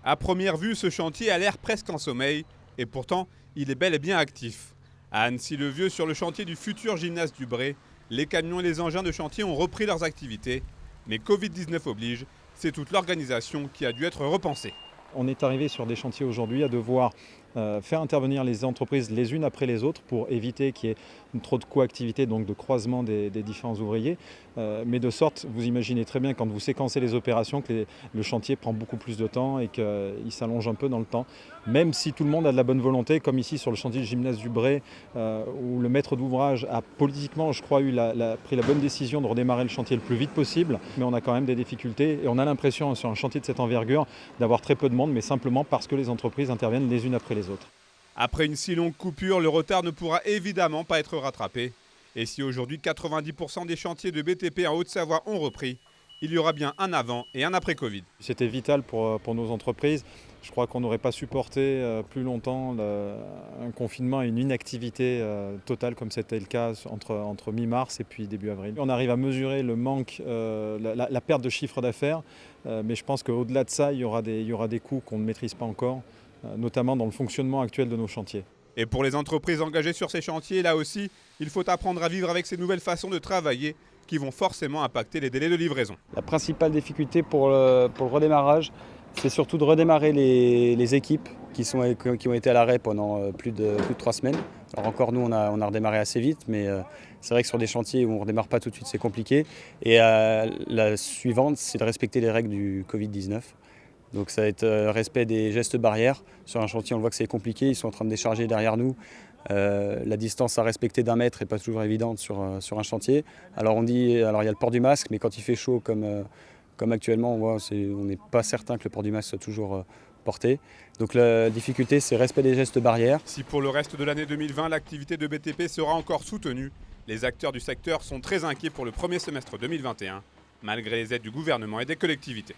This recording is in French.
À première vue, ce chantier a l'air presque en sommeil, et pourtant, il est bel et bien actif. À Annecy-le-Vieux, sur le chantier du futur gymnase du Bray, les camions et les engins de chantier ont repris leurs activités. Mais Covid-19 oblige, c'est toute l'organisation qui a dû être repensée. On est arrivé sur des chantiers aujourd'hui à devoir faire intervenir les entreprises les unes après les autres pour éviter qu'il y ait trop de coactivité, donc de croisement des différents ouvriers. Mais de sorte, vous imaginez très bien quand vous séquencez les opérations que le chantier prend beaucoup plus de temps et qu'il s'allonge un peu dans le temps. Même si tout le monde a de la bonne volonté, comme ici sur le chantier du gymnase du Bray, où le maître d'ouvrage a politiquement, je crois, pris la bonne décision de redémarrer le chantier le plus vite possible. Mais on a quand même des difficultés et on a l'impression sur un chantier de cette envergure d'avoir très peu de monde, mais simplement parce que les entreprises interviennent les unes après les autres. Après une si longue coupure, le retard ne pourra évidemment pas être rattrapé. Et si aujourd'hui 90% des chantiers de BTP en Haute-Savoie ont repris, il y aura bien un avant et un après Covid. C'était vital pour nos entreprises. Je crois qu'on n'aurait pas supporté plus longtemps un confinement et une inactivité totale comme c'était le cas entre mi-mars et puis début avril. On arrive à mesurer le manque, la perte de chiffre d'affaires, mais je pense qu'au-delà de ça, il y aura des coûts qu'on ne maîtrise pas encore, notamment dans le fonctionnement actuel de nos chantiers. Et pour les entreprises engagées sur ces chantiers, là aussi, il faut apprendre à vivre avec ces nouvelles façons de travailler qui vont forcément impacter les délais de livraison. La principale difficulté pour le redémarrage, c'est surtout de redémarrer les équipes qui ont été à l'arrêt pendant plus de 3 semaines. Alors encore nous, on a redémarré assez vite, mais c'est vrai que sur des chantiers où on ne redémarre pas tout de suite, c'est compliqué. Et la suivante, c'est de respecter les règles du Covid-19. Donc ça va être respect des gestes barrières. Sur un chantier, on voit que c'est compliqué, ils sont en train de décharger derrière nous. La distance à respecter d'1 mètre n'est pas toujours évidente sur un chantier. Alors il y a le port du masque, mais quand il fait chaud comme actuellement, on n'est pas certain que le port du masque soit toujours porté. Donc la difficulté, c'est respect des gestes barrières. Si pour le reste de l'année 2020, l'activité de BTP sera encore soutenue, les acteurs du secteur sont très inquiets pour le premier semestre 2021, malgré les aides du gouvernement et des collectivités.